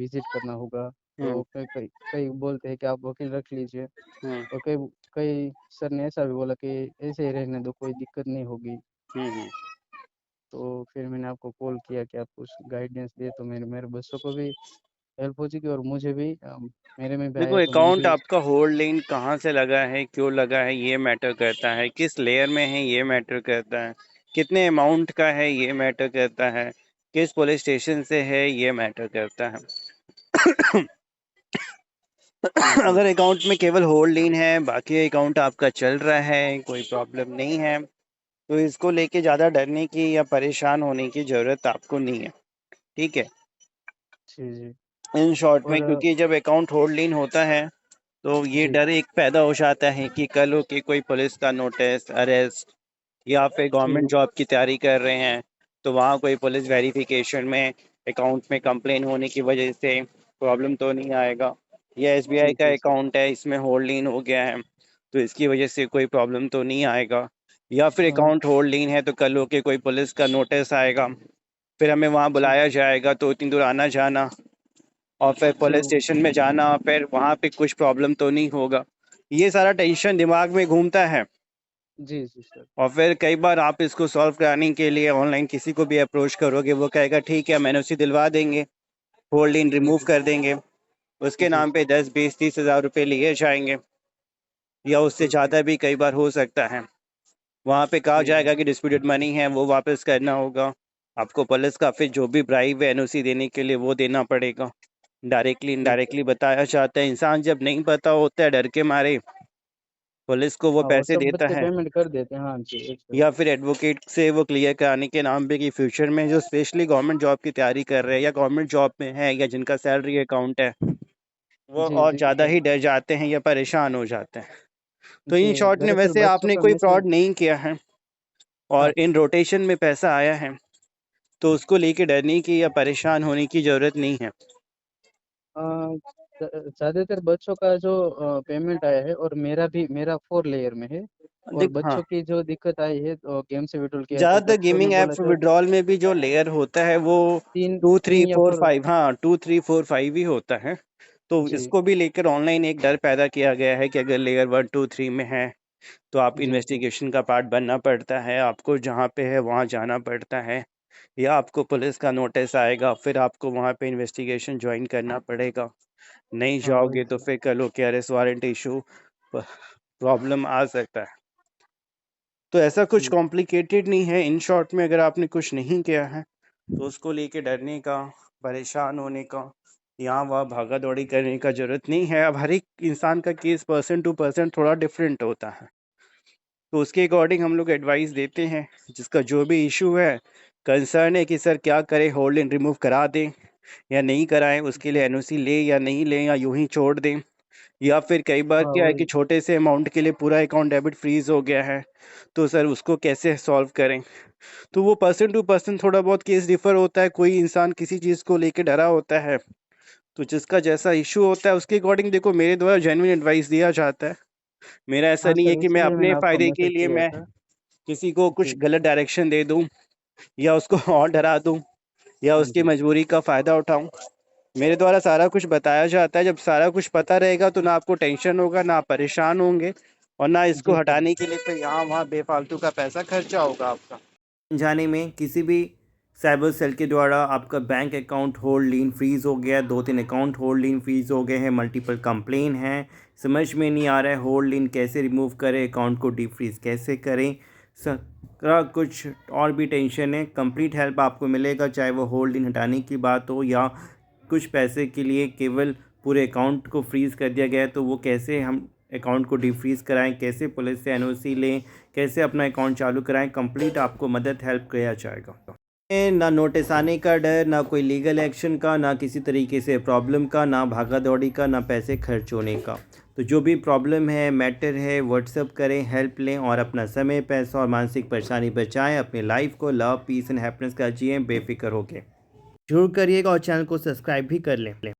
Visit करना होगा। हुँ, तो कई कई कई बोलते हैं कि आप वकील रख लीजिए, हुँ, और कई कई सर ने ऐसा भी बोला कि ऐसे ही रहने दो, कोई दिक्कत नहीं होगी। हुँ, हुँ। तो फिर मैंने आपको कॉल किया कि आप कुछ गाइडेंस दें, तो मेरे मेरे बच्चों को भी हेल्प हो जाएगी और मुझे भी मेरे में भी देखो आया तो मैं अकाउंट भी। आपका होल्ड लिंक कहाँ से लगा है, क्यों लगा है, ये मैटर करता है। किस लेयर में है, ये मैटर करता है। कितने अमाउंट का है, ये मैटर करता है। किस पुलिस स्टेशन से है, ये मैटर करता है। जी, जी। अगर अकाउंट में केवल होल्ड इन है, बाकी अकाउंट आपका चल रहा है, कोई प्रॉब्लम नहीं है, तो इसको लेके ज़्यादा डरने की या परेशान होने की ज़रूरत आपको नहीं है। ठीक है? जी, जी। इन शॉर्ट में और क्योंकि जब अकाउंट होल्ड इन होता है, तो ये जी, डर एक पैदा हो जाता है कि कल को कि कोई पुलिस का नोटिस, अरेस्ट या फिर गवर्नमेंट जी, जॉब की तैयारी कर रहे हैं, तो वहाँ कोई पुलिस वेरिफिकेशन में अकाउंट में कंप्लेन होने की वजह से प्रॉब्लम तो नहीं आएगा। या एसबीआई जी, का जी सर। अकाउंट है, इसमें होल्ड इन हो गया है, तो इसकी वजह से कोई प्रॉब्लम तो नहीं आएगा। या फिर हाँ, अकाउंट होल्ड इन है, तो कल को के कोई पुलिस का नोटिस आएगा, फिर हमें वहाँ जी, बुलाया जाएगा, तो इतनी दूर आना जाना और फिर जी, पुलिस स्टेशन में जाना, फिर वहाँ पे कुछ प्रॉब्लम तो नहीं होगा। ये सारा टेंशन दिमाग में घूमता है। जी, जी सर। और फिर कई बार आप इसको सॉल्व कराने के लिए ऑनलाइन किसी को भी अप्रोच करोगे, वो कहेगा ठीक है, हम एनओसी दिलवा देंगे, होल्ड इन जी, रिमूव जी, कर देंगे। उसके जी नाम पे सर। 10 20 30 हज़ार रुपए लिए जाएंगे, या उससे जी, जी, ज़्यादा भी कई बार हो सकता है। वहाँ पे कहा जी, जी, जाएगा कि डिस्प्यूटेड मनी है, वो वापस करना होगा। आपको पुलिस का फिर जो भी ब्राइब है एनओसी देने के लिए, वो देना पड़ेगा। Directly G sir. इनडायरेक्टली बताया जाता है। इंसान जब नहीं पता होता है, डर के मारे पुलिस को वो हाँ, वो पैसे सब देता बच्चे है, पेमेंट कर देते हैं। हाँ जी, एक या फिर एडवोकेट से वो क्लियर कराने के नाम पे कि फ्यूचर में जो स्पेशली गवर्नमेंट जॉब की तैयारी कर रहे हैं या गवर्नमेंट जॉब में है या जिनका सैलरी अकाउंट है, वो जी, और जी ज़्यादा सर। ही डर जाते हैं या परेशान हो जाते हैं। तो इन जी, शॉर्ट ने दरअसल वैसे बच्चों आपने का कोई मैसेज। फ्रॉड नहीं किया है, हाँ, और इन रोटेशन में पैसा आया है, तो उसको लेके डरने की या परेशान होने की ज़रूरत नहीं है। अ, ज़्यादातर बच्चों का जो पेमेंट आया है, और मेरा 4 लेयर में है। और देख हाँ, बच्चों की जो दिक्कत आई है, तो गेम से विड्रॉल किया तो ज़्यादातर बच्चों ने गेमिंग बोला ऐप जो विड्रॉल में भी जो लेयर होता है वो 3 2 3 3 या 4 4। 5, हाँ, 2 3 4 5 ही होता है। तो जी, इसको भी लेकर ऑनलाइन एक डर पैदा किया गया है कि अगर लेयर 1 2 3 में है, तो आप जी, जी, इन्वेस्टिगेशन का पार्ट बनना पड़ता है, आपको जहाँ पे है वहाँ जाना पड़ता है, या आपको पुलिस का नोटिस आएगा, फिर आपको वहाँ पे इन्वेस्टिगेशन जॉइन करना पड़ेगा। नहीं हाँ, वही जाओगे तो तो। फिर कल को के अरेस्ट वारंट इशू प प्रॉब्लम आ सकता है। तो ऐसा कुछ जी, कॉम्प्लिकेटेड नहीं है। इन शॉर्ट में अगर आपने कुछ नहीं किया है, तो उसको लेके डरने का, परेशान होने का, यहाँ-वहाँ भागा-दौड़ी करने का ज़रूरत नहीं है। अब हर एक इंसान का केस पर्सन टू पर्सन थोड़ा डिफरेंट होता है। तो उसके अकॉर्डिंग हम लोग एडवाइस देते हैं, जिसका जो भी इश्यू है, कंसर्न है कि सर क्या करें, होल्ड एंड रिमूव करा दें या नहीं कराएँ, उसके लिए जी। एनओसी लें या नहीं लें या यूँ ही छोड़ दें। या फिर कई बार हाँ, क्या है कि वही। छोटे से अमाउंट के लिए पूरा अकाउंट डेबिट फ्रीज़ हो गया है, तो सर उसको कैसे सॉल्व करें? तो वो पर्सन टू पर्सन थोड़ा बहुत केस डिफ़र होता है, कोई इंसान किसी चीज़ को लेके डरा होता है, तो जिसका जैसा इश्यू होता है उसके अकॉर्डिंग देखो मेरे द्वारा जेन्युइन एडवाइस दिया जाता है। मेरा ऐसा हाँ नहीं है सर, कि मैं इसीलिए अपने मैंने आपको फ़ायदे के मैसेज लिए किया मैं था। किसी को कुछ जी, गलत डायरेक्शन दे दूँ या उसको और डरा दूँ या हाँ उसकी जी। मजबूरी का फ़ायदा उठाऊँ। मेरे द्वारा सारा कुछ बताया जाता है, जब सारा कुछ पता रहेगा तो ना आपको टेंशन होगा, ना आप परेशान होंगे, और ना इसको जी सर। हटाने के लिए फिर यहाँ-वहाँ बेफ़ालतू का पैसा खर्चा होगा आपका। जाने में किसी भी साइबर सेल के द्वारा आपका बैंक अकाउंट होल्ड लीन फ्रीज़ हो गया है, 2-3 अकाउंट होल्ड लीन फ्रीज़ हो गए हैं, मल्टीपल कंप्लेन हैं, समझ में नहीं आ रहा है होल्ड लीन कैसे रिमूव करें, अकाउंट को डीफ्रीज़ कैसे करें, सारा कुछ और भी टेंशन है, कंप्लीट हेल्प आपको मिलेगा, चाहे वो होल्ड लीन हटाने की बात हो या कुछ पैसे के लिए केवल पूरे अकाउंट को फ्रीज़ कर दिया गया है, तो वो कैसे हम अकाउंट को डीफ्रीज़ कराएँ, कैसे पुलिस से एनओसी लें, कैसे अपना अकाउंट चालू कराएँ, कंप्लीट आपको मदद हेल्प किया जाएगा। ना नोटिस आने का डर, ना कोई लीगल एक्शन का, ना किसी तरीके से प्रॉब्लम का, ना भागा-दौड़ी का, ना पैसे खर्च होने का। तो जो भी प्रॉब्लम है, मैटर है, व्हाट्सएप करें, हेल्प लें और अपना समय, पैसा और मानसिक परेशानी बचाएँ। अपनी लाइफ़ को लव, पीस एंड हैप्पीनेस का जिएँ बेफ़िक्र होके। ज़रूर करिएगा और चैनल को सब्सक्राइब भी कर लें।